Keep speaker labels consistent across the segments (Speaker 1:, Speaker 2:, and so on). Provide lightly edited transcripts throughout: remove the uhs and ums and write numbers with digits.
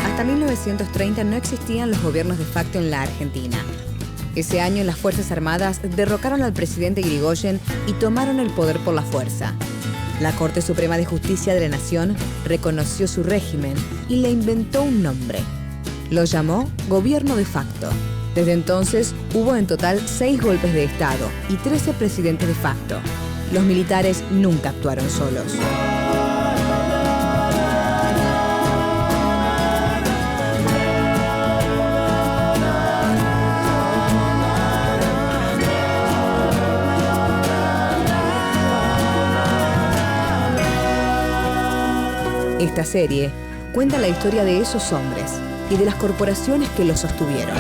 Speaker 1: Hasta 1930 no existían los gobiernos de facto en la Argentina. Ese año las Fuerzas Armadas derrocaron al presidente Irigoyen y tomaron el poder por la fuerza. La Corte Suprema de Justicia de la Nación reconoció su régimen y le inventó un nombre. Lo llamó Gobierno de Facto. Desde entonces hubo en total 6 golpes de Estado y 13 presidentes de facto. Los militares nunca actuaron solos. Esta serie cuenta la historia de esos hombres y de las corporaciones que los sostuvieron.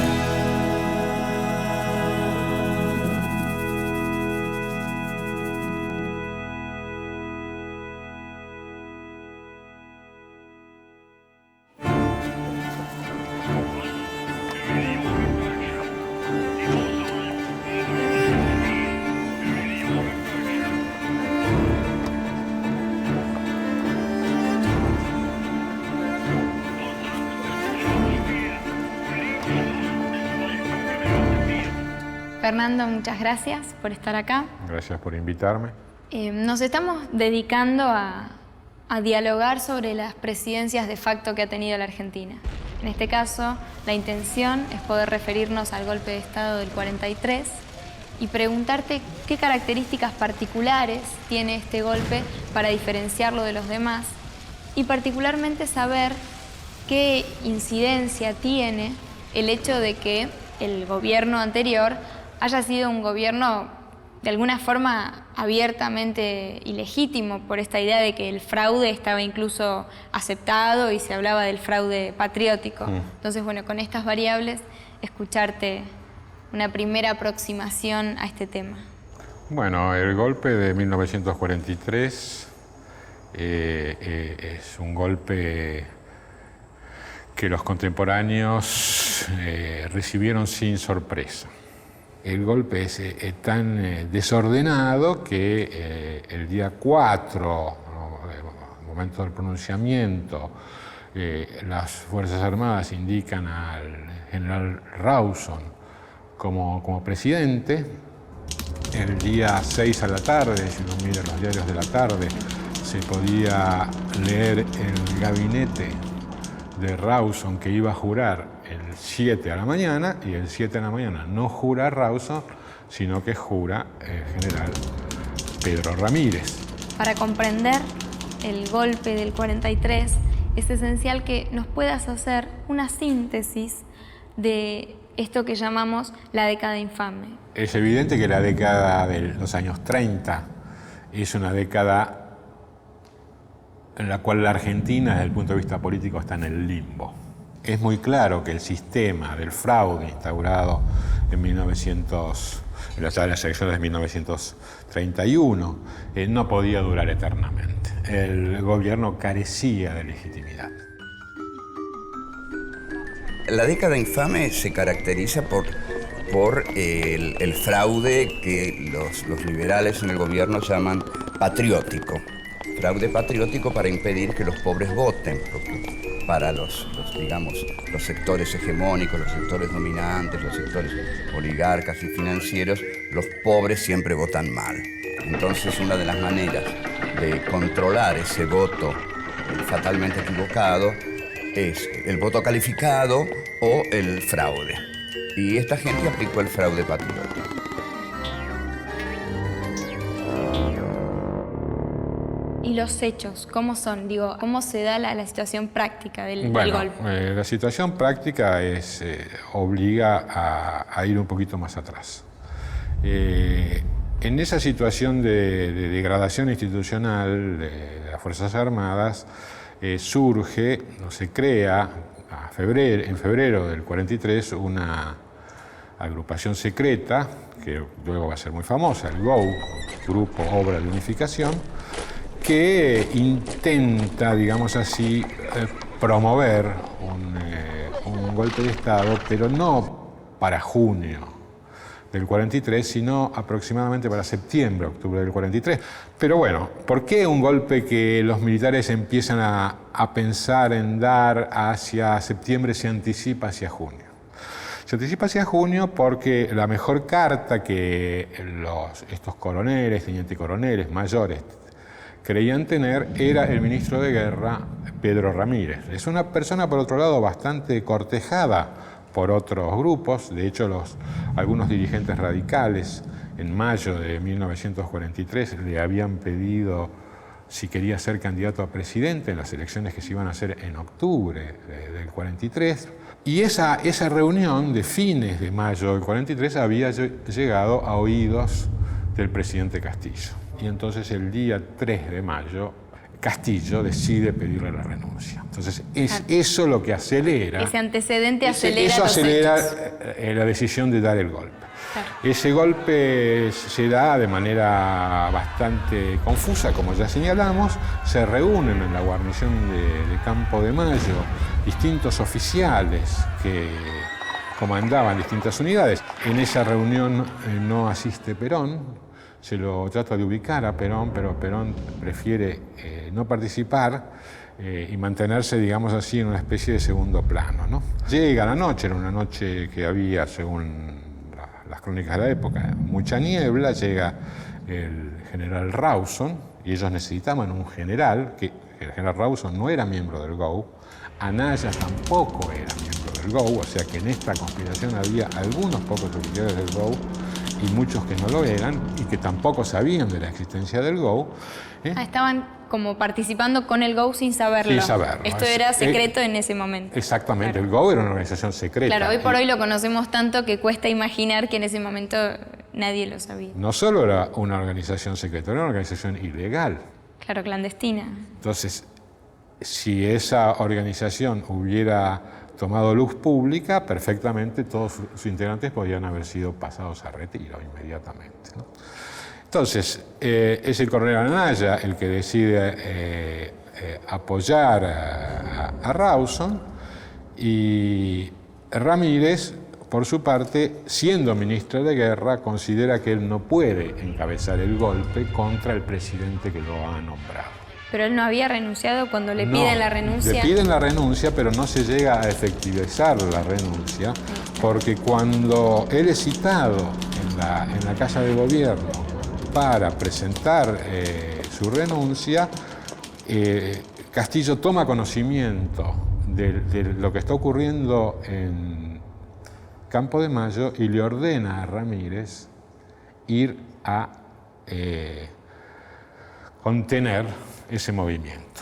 Speaker 2: Fernando, muchas gracias por estar acá.
Speaker 3: Gracias por invitarme.
Speaker 2: Nos estamos dedicando a dialogar sobre las presidencias de facto que ha tenido la Argentina. En este caso, la intención es poder referirnos al golpe de Estado del 43 y preguntarte qué características particulares tiene este golpe para diferenciarlo de los demás y particularmente saber qué incidencia tiene el hecho de que el gobierno anterior haya sido un gobierno de alguna forma abiertamente ilegítimo por esta idea de que el fraude estaba incluso aceptado y se hablaba del fraude patriótico. Entonces, bueno, con estas variables, escucharte una primera aproximación a este tema.
Speaker 3: Bueno, el golpe de 1943 es un golpe que los contemporáneos recibieron sin sorpresa. El golpe es tan desordenado que el día 4, el momento del pronunciamiento, las Fuerzas Armadas indican al general Rawson como presidente. El día 6 a la tarde, si uno mira los diarios de la tarde, se podía leer el gabinete de Rawson que iba a jurar el 7 a la mañana, y el 7 a la mañana no jura Rawson, sino que jura el general Pedro Ramírez.
Speaker 2: Para comprender el golpe del 43, es esencial que nos puedas hacer una síntesis de esto que llamamos la década infame.
Speaker 3: Es evidente que la década de los años 30 es una década en la cual la Argentina, desde el punto de vista político, está en el limbo. Es muy claro que el sistema del fraude instaurado en las elecciones de 1931 no podía durar eternamente. El gobierno carecía de legitimidad.
Speaker 4: La década infame se caracteriza por el fraude que los liberales en el gobierno llaman patriótico. Fraude patriótico para impedir que los pobres voten, porque para los sectores hegemónicos, los sectores dominantes, los sectores oligarcas y financieros, los pobres siempre votan mal. Entonces, una de las maneras de controlar ese voto fatalmente equivocado es el voto calificado o el fraude. Y esta gente aplicó el fraude patriótico.
Speaker 2: ¿Y los hechos cómo son? Digo, ¿cómo se da la situación práctica del golpe?
Speaker 3: La situación práctica obliga a ir un poquito más atrás. En esa situación de degradación institucional de las Fuerzas Armadas surge, o se crea en febrero del 43 una agrupación secreta que luego va a ser muy famosa, el GOU, Grupo Obra de Unificación, que intenta, digamos así, promover un golpe de Estado, pero no para junio del 43, sino aproximadamente para septiembre, octubre del 43. Pero bueno, ¿por qué un golpe que los militares empiezan a pensar en dar hacia septiembre se anticipa hacia junio? Se anticipa hacia junio porque la mejor carta que estos coroneles, teniente coroneles, mayores, creían tener era el ministro de Guerra, Pedro Ramírez. Es una persona, por otro lado, bastante cortejada por otros grupos. De hecho, algunos dirigentes radicales en mayo de 1943 le habían pedido si quería ser candidato a presidente en las elecciones que se iban a hacer en octubre del 43. Y esa reunión de fines de mayo del 43 había llegado a oídos del presidente Castillo. Y entonces el día 3 de mayo Castillo decide pedirle la renuncia. Entonces es eso lo que acelera.
Speaker 2: Ese antecedente acelera
Speaker 3: eso
Speaker 2: los
Speaker 3: acelera
Speaker 2: hechos.
Speaker 3: La decisión de dar el golpe.
Speaker 2: Claro.
Speaker 3: Ese golpe se da de manera bastante confusa, como ya señalamos. Se reúnen en la guarnición de Campo de Mayo distintos oficiales que comandaban distintas unidades. En esa reunión no asiste Perón. Se lo trata de ubicar a Perón, pero Perón prefiere no participar y mantenerse, digamos así, en una especie de segundo plano, ¿no? Llega la noche, era una noche que había, según las crónicas de la época, mucha niebla, llega el general Rawson, y ellos necesitaban un general, que el general Rawson no era miembro del GOU, Anaya tampoco era miembro del GOU, o sea que en esta conspiración había algunos pocos oficiales del GOU, y muchos que no lo eran y que tampoco sabían de la existencia del GOU.
Speaker 2: Estaban como participando con el GOU sin saberlo.
Speaker 3: Sin saberlo.
Speaker 2: Esto era secreto en ese momento.
Speaker 3: Exactamente,
Speaker 2: claro.
Speaker 3: El GOU era una organización secreta.
Speaker 2: Claro, hoy por hoy lo conocemos tanto que cuesta imaginar que en ese momento nadie lo sabía.
Speaker 3: No solo era una organización secreta, era una organización ilegal.
Speaker 2: Claro, clandestina.
Speaker 3: Entonces, si esa organización hubiera tomado luz pública, perfectamente todos sus integrantes podían haber sido pasados a retiro inmediatamente, ¿no? Entonces, es el coronel Anaya el que decide apoyar a Rawson, y Ramírez, por su parte, siendo ministro de Guerra, considera que él no puede encabezar el golpe contra el presidente que lo ha nombrado.
Speaker 2: Pero él no había renunciado cuando le piden la renuncia.
Speaker 3: Le piden la renuncia, pero no se llega a efectivizar la renuncia, porque cuando él es citado en la Casa de Gobierno para presentar su renuncia, Castillo toma conocimiento de lo que está ocurriendo en Campo de Mayo y le ordena a Ramírez ir a contener ese movimiento.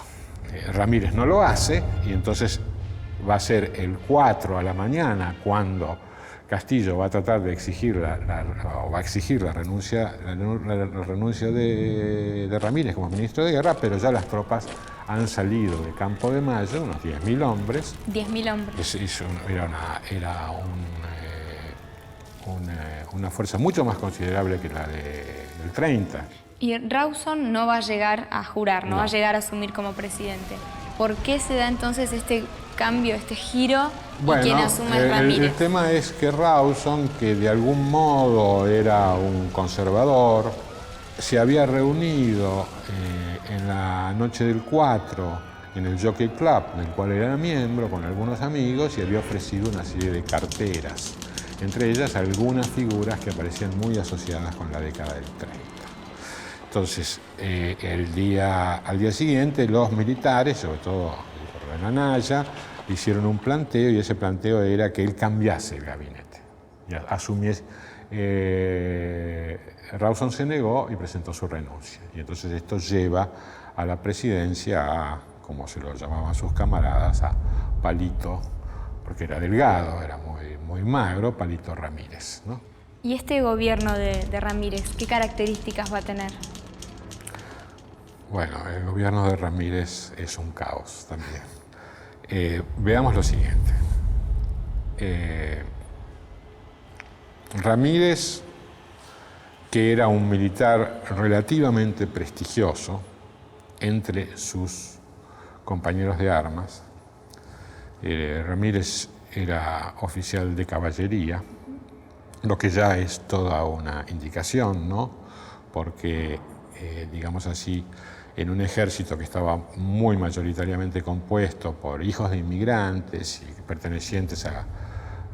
Speaker 3: Ramírez no lo hace, y entonces va a ser el 4 a la mañana cuando Castillo va a tratar de exigir va a exigir la renuncia de Ramírez como ministro de Guerra, pero ya las tropas han salido de Campo de Mayo, unos 10.000 hombres.
Speaker 2: 10.000 hombres.
Speaker 3: Era una fuerza mucho más considerable que la del 30.
Speaker 2: Y Rawson no va a llegar a jurar, no va a llegar a asumir como presidente. ¿Por qué se da entonces este cambio, este giro, y quien asume es Ramírez?
Speaker 3: El tema es que Rawson, que de algún modo era un conservador, se había reunido en la noche del 4 en el Jockey Club, del cual era miembro, con algunos amigos, y había ofrecido una serie de carteras, entre ellas algunas figuras que aparecían muy asociadas con la década del 30. Entonces, al día siguiente, los militares, sobre todo el coronel Anaya, hicieron un planteo, y ese planteo era que él cambiase el gabinete. Rawson se negó y presentó su renuncia. Y entonces esto lleva a la presidencia a, como se lo llamaban sus camaradas, a Palito, porque era delgado, era muy magro, Palito Ramírez, ¿no?
Speaker 2: ¿Y este gobierno de Ramírez, qué características va a tener?
Speaker 3: Bueno, el gobierno de Ramírez es un caos también. Veamos lo siguiente. Ramírez, que era un militar relativamente prestigioso entre sus compañeros de armas, Ramírez era oficial de caballería, lo que ya es toda una indicación, ¿no? Porque, digamos así, en un ejército que estaba muy mayoritariamente compuesto por hijos de inmigrantes y pertenecientes a,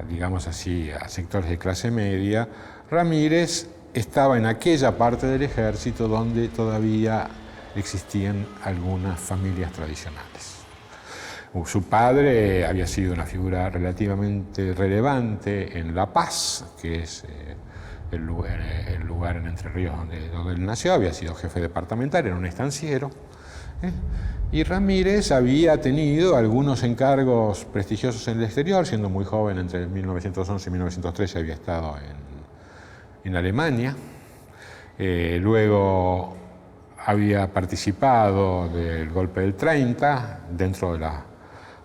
Speaker 3: digamos así, a sectores de clase media, Ramírez estaba en aquella parte del ejército donde todavía existían algunas familias tradicionales. Su padre había sido una figura relativamente relevante en La Paz, que es el lugar en Entre Ríos donde él nació, había sido jefe departamental, era un estanciero. Y Ramírez había tenido algunos encargos prestigiosos en el exterior, siendo muy joven, entre 1911 y 1913 había estado en Alemania. Luego había participado del golpe del 30 dentro de la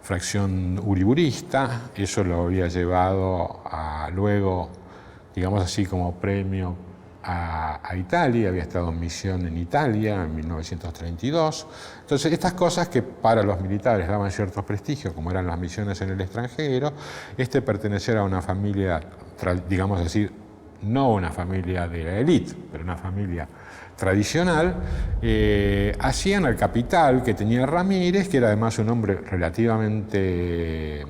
Speaker 3: fracción uriburista. Eso lo había llevado a luego, digamos así, como premio a Italia. Había estado en misión en Italia en 1932. Entonces, estas cosas que para los militares daban cierto prestigio, como eran las misiones en el extranjero, pertenecer a una familia, digamos así, no una familia de la élite, pero una familia tradicional, hacían al capital que tenía Ramírez, que era además un hombre relativamente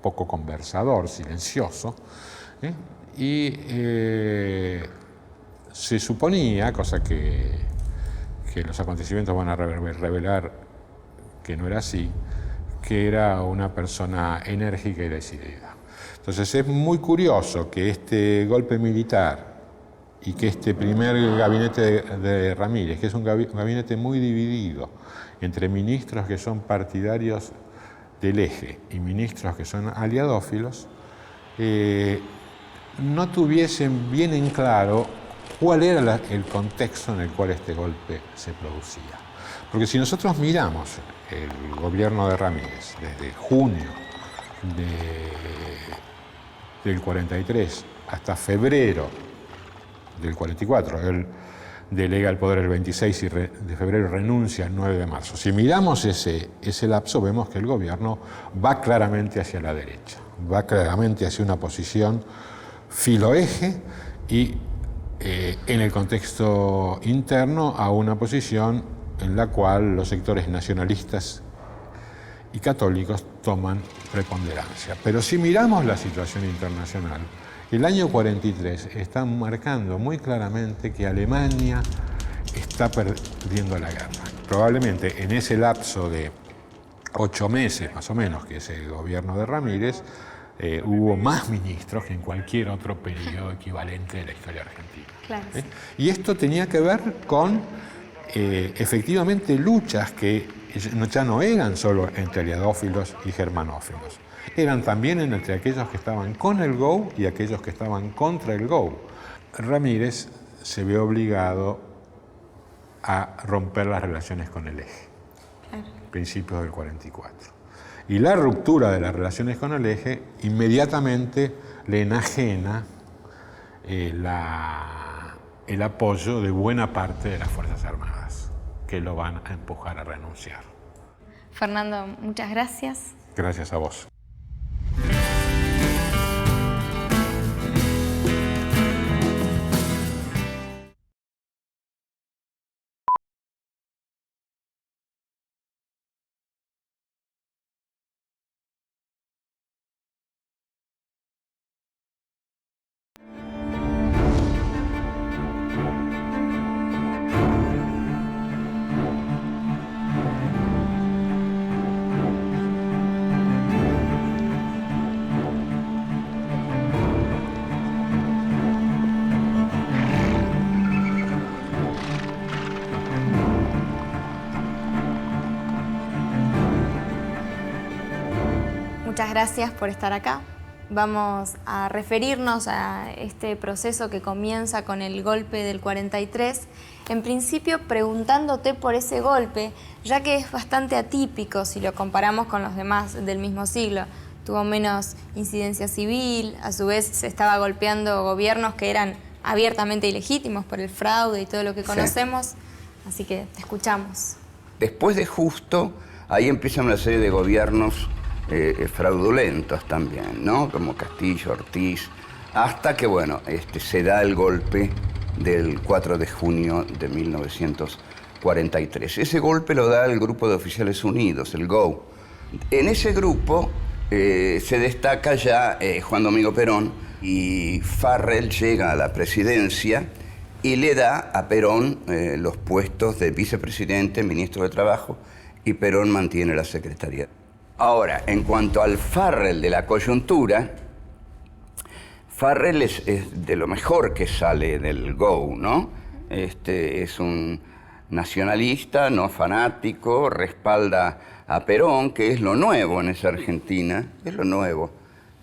Speaker 3: poco conversador, silencioso, y se suponía, cosa que los acontecimientos van a revelar que no era así, que era una persona enérgica y decidida. Entonces es muy curioso que este golpe militar y que este primer gabinete de Ramírez, que es un gabinete muy dividido entre ministros que son partidarios del eje y ministros que son aliadófilos, no tuviesen bien en claro cuál era el contexto en el cual este golpe se producía. Porque si nosotros miramos el gobierno de Ramírez desde junio del 43 hasta febrero del 44, él delega el poder el 26 de febrero y renuncia el 9 de marzo. Si miramos ese lapso, vemos que el gobierno va claramente hacia la derecha, va claramente hacia una posición filoeje y en el contexto interno a una posición en la cual los sectores nacionalistas y católicos toman preponderancia. Pero si miramos la situación internacional, el año 43 está marcando muy claramente que Alemania está perdiendo la guerra. Probablemente en ese lapso de 8 meses, más o menos, que es el gobierno de Ramírez, hubo más ministros que en cualquier otro periodo equivalente de la historia argentina.
Speaker 2: Claro.
Speaker 3: Y esto tenía que ver con, efectivamente, luchas que ya no eran solo entre aliadófilos y germanófilos, eran también entre aquellos que estaban con el GO y aquellos que estaban contra el GO. Ramírez se ve obligado a romper las relaciones con el eje, principios del 44. Y la ruptura de las relaciones con el eje inmediatamente le enajena el apoyo de buena parte de las Fuerzas Armadas, que lo van a empujar a renunciar.
Speaker 2: Fernando, muchas gracias.
Speaker 3: Gracias a vos.
Speaker 2: Muchas gracias por estar acá. Vamos a referirnos a este proceso que comienza con el golpe del 43. En principio, preguntándote por ese golpe, ya que es bastante atípico si lo comparamos con los demás del mismo siglo. Tuvo menos incidencia civil, a su vez se estaba golpeando gobiernos que eran abiertamente ilegítimos por el fraude y todo lo que conocemos. Así que te escuchamos.
Speaker 4: Después de Justo, ahí empieza una serie de gobiernos fraudulentos también, ¿no? Como Castillo, Ortiz, hasta que, bueno, se da el golpe del 4 de junio de 1943. Ese golpe lo da el Grupo de Oficiales Unidos, el GO. En ese grupo se destaca ya Juan Domingo Perón, y Farrell llega a la presidencia y le da a Perón los puestos de vicepresidente, ministro de Trabajo, y Perón mantiene la secretaría. Ahora, en cuanto al Farrell de la coyuntura, Farrell es de lo mejor que sale del GO, ¿no? Es un nacionalista, no fanático, respalda a Perón, que es lo nuevo en esa Argentina, es lo nuevo.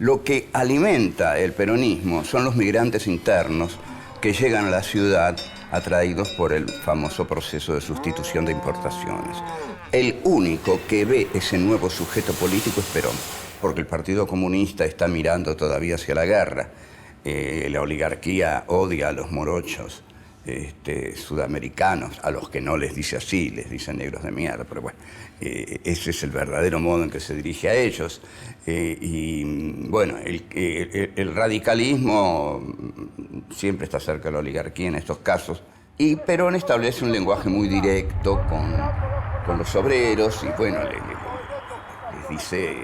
Speaker 4: Lo que alimenta el peronismo son los migrantes internos que llegan a la ciudad atraídos por el famoso proceso de sustitución de importaciones. El único que ve ese nuevo sujeto político es Perón, porque el Partido Comunista está mirando todavía hacia la guerra. La oligarquía odia a los morochos sudamericanos, a los que no les dice así, les dicen negros de mierda, pero bueno, ese es el verdadero modo en que se dirige a ellos. Y bueno, el radicalismo siempre está cerca de la oligarquía en estos casos, y Perón establece un lenguaje muy directo con los obreros, y bueno, les dice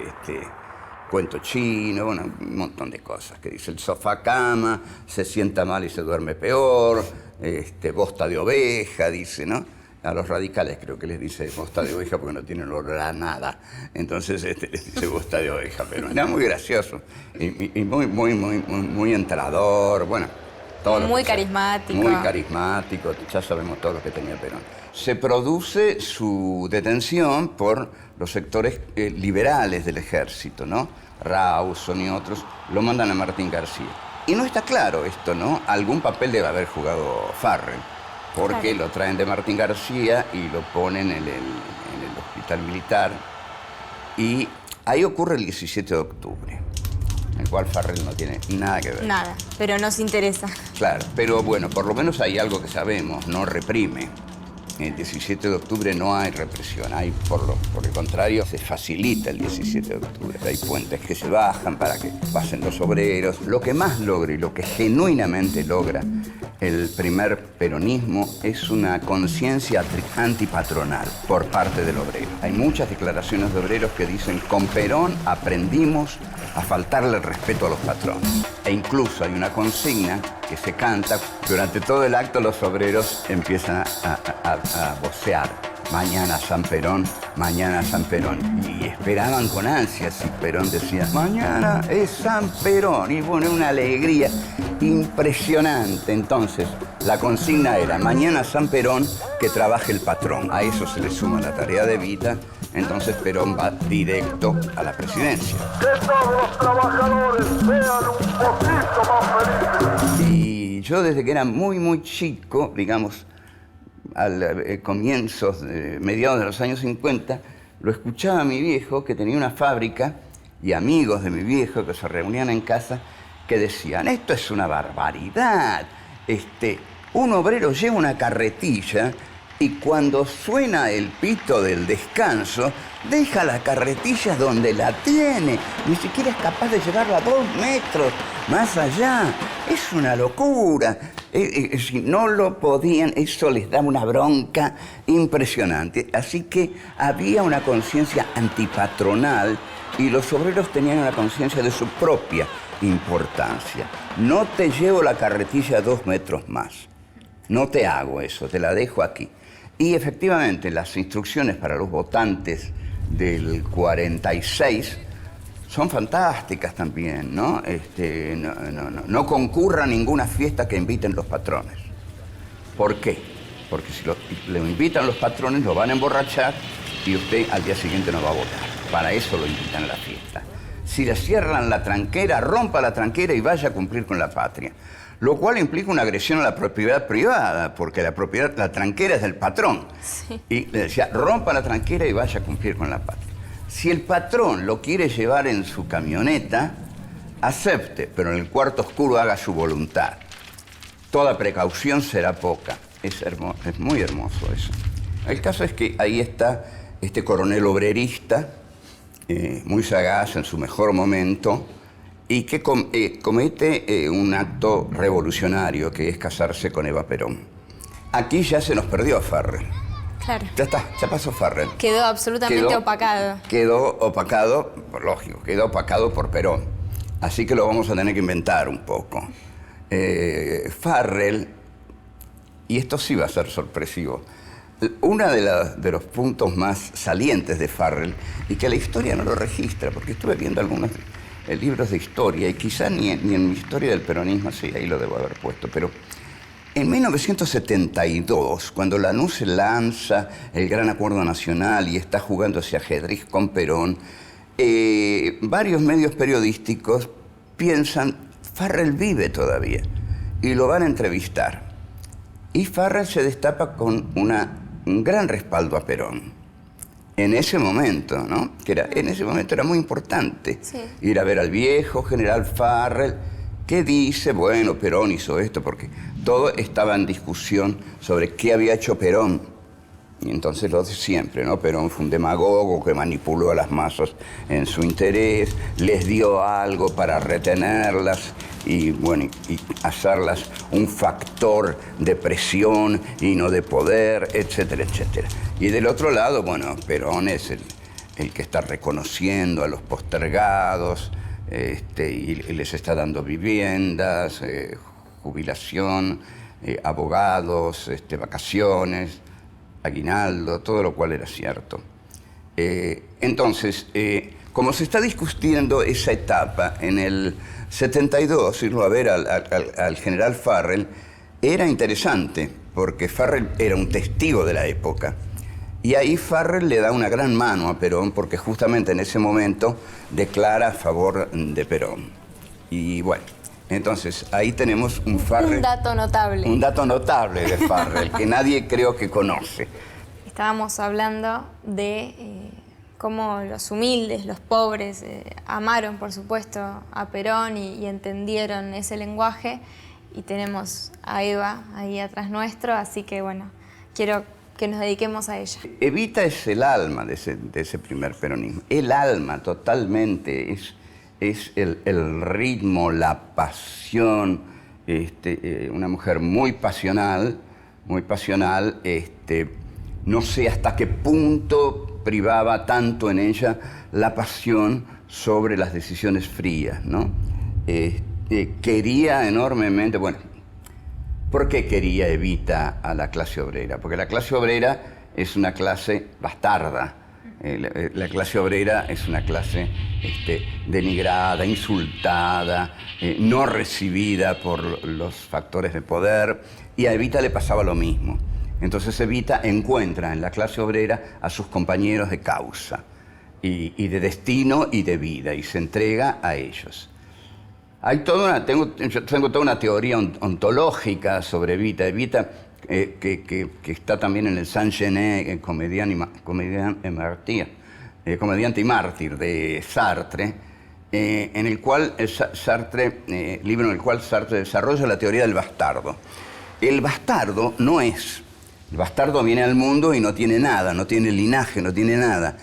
Speaker 4: cuento chino, bueno, un montón de cosas, que dice el sofá cama, se sienta mal y se duerme peor, bosta de oveja, dice, ¿no? A los radicales creo que les dice bosta de oveja porque no tienen olor a nada. Entonces les dice bosta de oveja, pero era muy gracioso y muy entrador, bueno.
Speaker 2: Muy carismático.
Speaker 4: Muy carismático, ya sabemos todo lo que tenía Perón. Se produce su detención por los sectores liberales del ejército, ¿no? Rawson y otros, lo mandan a Martín García. Y no está claro esto, ¿no? Algún papel debe haber jugado Farrell, porque lo traen de Martín García y lo ponen en el hospital militar. Y ahí ocurre el 17 de octubre. En el cual Farrell no tiene nada que ver.
Speaker 2: Nada, pero nos interesa.
Speaker 4: Claro, pero bueno, por lo menos hay algo que sabemos, no reprime. El 17 de octubre no hay represión, hay por el contrario, se facilita el 17 de octubre. Hay puentes que se bajan para que pasen los obreros. Lo que más logra y lo que genuinamente logra el primer peronismo es una conciencia antipatronal por parte del obrero. Hay muchas declaraciones de obreros que dicen: con Perón aprendimos a faltarle el respeto a los patrones. E incluso hay una consigna que se canta. Durante todo el acto los obreros empiezan a vocear: mañana San Perón, mañana San Perón. Y esperaban con ansias, y Perón decía: mañana es San Perón. Y bueno, una alegría impresionante. Entonces, la consigna era: mañana San Perón, que trabaje el patrón. A eso se le suma la tarea de vida. Entonces Perón va directo a la presidencia.
Speaker 5: Que todos los trabajadores sean un poquito más felices.
Speaker 4: Y yo desde que era muy chico, digamos, al comienzos, mediados de los años 50, lo escuchaba a mi viejo, que tenía una fábrica, y amigos de mi viejo que se reunían en casa, que decían: esto es una barbaridad. Un obrero lleva una carretilla y cuando suena el pito del descanso, deja la carretilla donde la tiene. Ni siquiera es capaz de llevarla 2 metros más allá. Es una locura. Si no lo podían, eso les daba una bronca impresionante. Así que había una conciencia antipatronal y los obreros tenían una conciencia de su propia importancia. No te llevo la carretilla 2 metros más. No te hago eso, te la dejo aquí. Y efectivamente, las instrucciones para los votantes del 46 son fantásticas también, ¿no? No concurra a ninguna fiesta que inviten los patrones. ¿Por qué? Porque si lo invitan los patrones, lo van a emborrachar y usted al día siguiente no va a votar. Para eso lo invitan a la fiesta. si le cierran la tranquera, rompa la tranquera y vaya a cumplir con la patria. Lo cual implica una agresión a la propiedad privada, porque la tranquera es del patrón.
Speaker 2: Sí.
Speaker 4: Y le decía, rompa la tranquera y vaya a cumplir con la patria. Si el patrón lo quiere llevar en su camioneta, acepte, pero en el cuarto oscuro haga su voluntad. Toda precaución será poca. Es muy hermoso eso. El caso es que ahí está este coronel obrerista, muy sagaz en su mejor momento, y que comete un acto revolucionario, que es casarse con Eva Perón. Aquí ya se nos perdió Farrell.
Speaker 2: Claro.
Speaker 4: Ya está, ya pasó Farrell.
Speaker 2: Quedó absolutamente opacado.
Speaker 4: Quedó opacado, lógico, quedó opacado por Perón. Así que lo vamos a tener que inventar un poco. Farrell, y esto sí va a ser sorpresivo, uno de los puntos más salientes de Farrell, y que la historia no lo registra, porque estuve viendo algunos libros de historia, y quizá ni en mi historia del peronismo, sí, ahí lo debo haber puesto, pero en 1972, cuando Lanús se lanza el Gran Acuerdo Nacional y está jugando ese ajedrez con Perón, varios medios periodísticos piensan, Farrell vive todavía, y lo van a entrevistar. Y Farrell se destapa con un gran respaldo a Perón. En ese momento, ¿no? En ese momento era muy importante ir a ver al viejo general Farrell, que dice, bueno, Perón hizo esto, porque todo estaba en discusión sobre qué había hecho Perón. Y entonces lo de siempre, ¿no? Perón fue un demagogo que manipuló a las masas en su interés, les dio algo para retenerlas y, bueno, y hacerlas un factor de presión y no de poder, etcétera, etcétera. Y del otro lado, bueno, Perón es el que está reconociendo a los postergados, y les está dando viviendas, jubilación, abogados, vacaciones, aguinaldo, todo lo cual era cierto. Entonces, como se está discutiendo esa etapa, en el 72, irlo a ver al general Farrell, era interesante, porque Farrell era un testigo de la época. Y ahí Farrell le da una gran mano a Perón, porque justamente en ese momento declara a favor de Perón. Y bueno, entonces ahí tenemos un Farrell.
Speaker 2: Un dato notable.
Speaker 4: Un dato notable de Farrell, que nadie creo que conoce.
Speaker 2: Estábamos hablando de cómo los humildes, los pobres, amaron, por supuesto, a Perón y entendieron ese lenguaje. Y tenemos a Eva ahí atrás nuestro, así que bueno, quiero que nos dediquemos a ella.
Speaker 4: Evita es el alma de ese primer peronismo. El alma totalmente es el ritmo, la pasión. Una mujer muy pasional, no sé hasta qué punto privaba tanto en ella la pasión sobre las decisiones frías, ¿no? Quería enormemente, bueno, ¿por qué quería Evita a la clase obrera? Porque la clase obrera es una clase bastarda. La clase obrera es una clase denigrada, insultada, no recibida por los factores de poder, y a Evita le pasaba lo mismo. Entonces Evita encuentra en la clase obrera a sus compañeros de causa, y de destino y de vida, y se entrega a ellos. Hay yo tengo toda una teoría ontológica sobre Evita. Evita, que está también en el Saint-Genet, comediante y mártir de Sartre, en el cual libro en el cual Sartre desarrolla la teoría del bastardo. El bastardo el bastardo viene al mundo y no tiene nada, no tiene linaje, no tiene nada.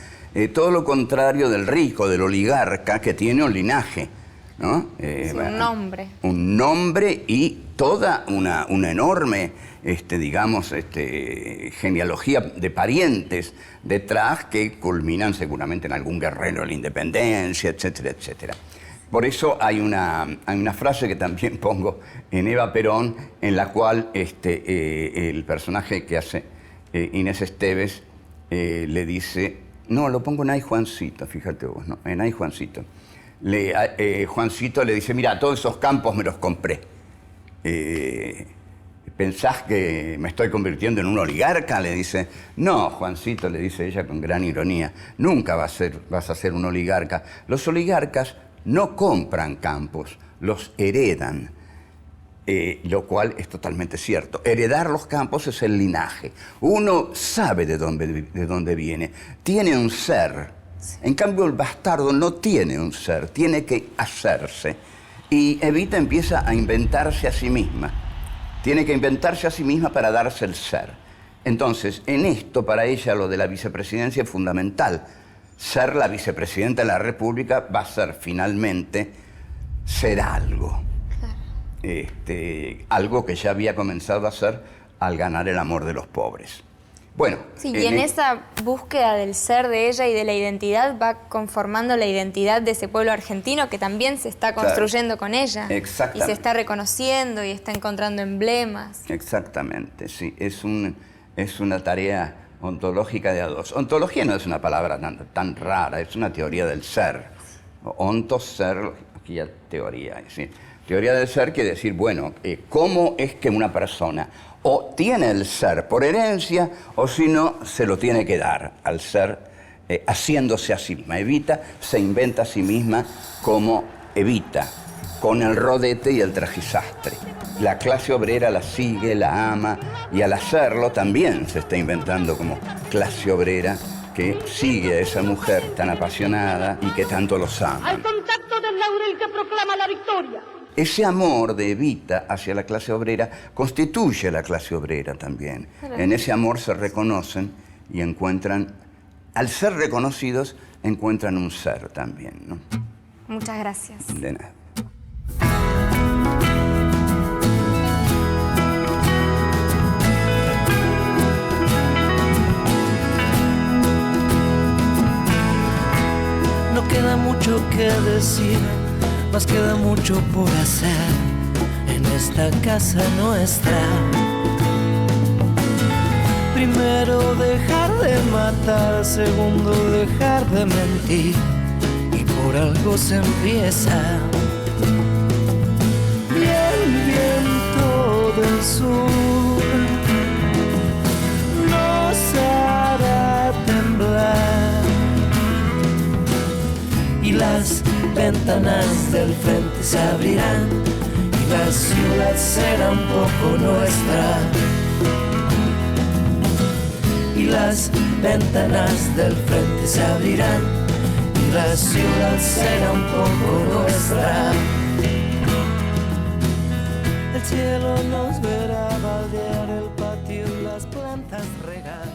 Speaker 4: Todo lo contrario del rico, del oligarca, que tiene un linaje, ¿no?
Speaker 2: Un nombre.
Speaker 4: Un nombre y toda una enorme, genealogía de parientes detrás que culminan seguramente en algún guerrero de la independencia, etcétera, etcétera. Por eso hay una frase que también pongo en Eva Perón, en la cual el personaje que hace Inés Esteves le dice, no, lo pongo en Ay Juancito, fíjate vos, ¿no? En Ay Juancito. Juancito le dice, mira, todos esos campos me los compré. ¿Pensás que me estoy convirtiendo en un oligarca? Le dice. No, Juancito, le dice ella con gran ironía, nunca vas a ser un oligarca. Los oligarcas no compran campos, los heredan. Lo cual es totalmente cierto. Heredar los campos es el linaje. Uno sabe de dónde viene, tiene un ser. En cambio, el bastardo no tiene un ser, tiene que hacerse. Y Evita empieza a inventarse a sí misma. Tiene que inventarse a sí misma para darse el ser. Entonces, en esto, para ella, lo de la vicepresidencia es fundamental. Ser la vicepresidenta de la República va a ser finalmente ser algo. Algo que ya había comenzado a hacer al ganar el amor de los pobres. Bueno,
Speaker 2: sí, y en esa búsqueda del ser de ella y de la identidad va conformando la identidad de ese pueblo argentino que también se está construyendo con ella.
Speaker 4: Exactamente.
Speaker 2: Y se está reconociendo y está encontrando emblemas.
Speaker 4: Exactamente, sí. Es una tarea ontológica de a dos. Ontología no es una palabra tan rara, es una teoría del ser. Ontos, ser, aquí ya teoría. ¿Sí? Teoría del ser quiere decir, bueno, ¿cómo es que una persona o tiene el ser por herencia o si no, se lo tiene que dar al ser haciéndose a sí misma? Evita se inventa a sí misma como Evita, con el rodete y el trajisastre. La clase obrera la sigue, la ama y al hacerlo también se está inventando como clase obrera que sigue a esa mujer tan apasionada y que tanto los ama.
Speaker 6: Al contacto del laurel que proclama la victoria.
Speaker 4: Ese amor de Evita hacia la clase obrera constituye a la clase obrera también. En ese amor se reconocen y encuentran, al ser reconocidos, encuentran un ser también, ¿no?
Speaker 2: Muchas gracias.
Speaker 4: De nada.
Speaker 7: No queda mucho que decir, mas queda mucho por hacer en esta casa nuestra. Primero dejar de matar, segundo dejar de mentir, y por algo se empieza. Y el viento del sur nos hará temblar, y las ventanas del frente se abrirán y la ciudad será un poco nuestra. Y las ventanas del frente se abrirán y la ciudad será un poco nuestra. El cielo nos verá baldear, el patio y las plantas regar.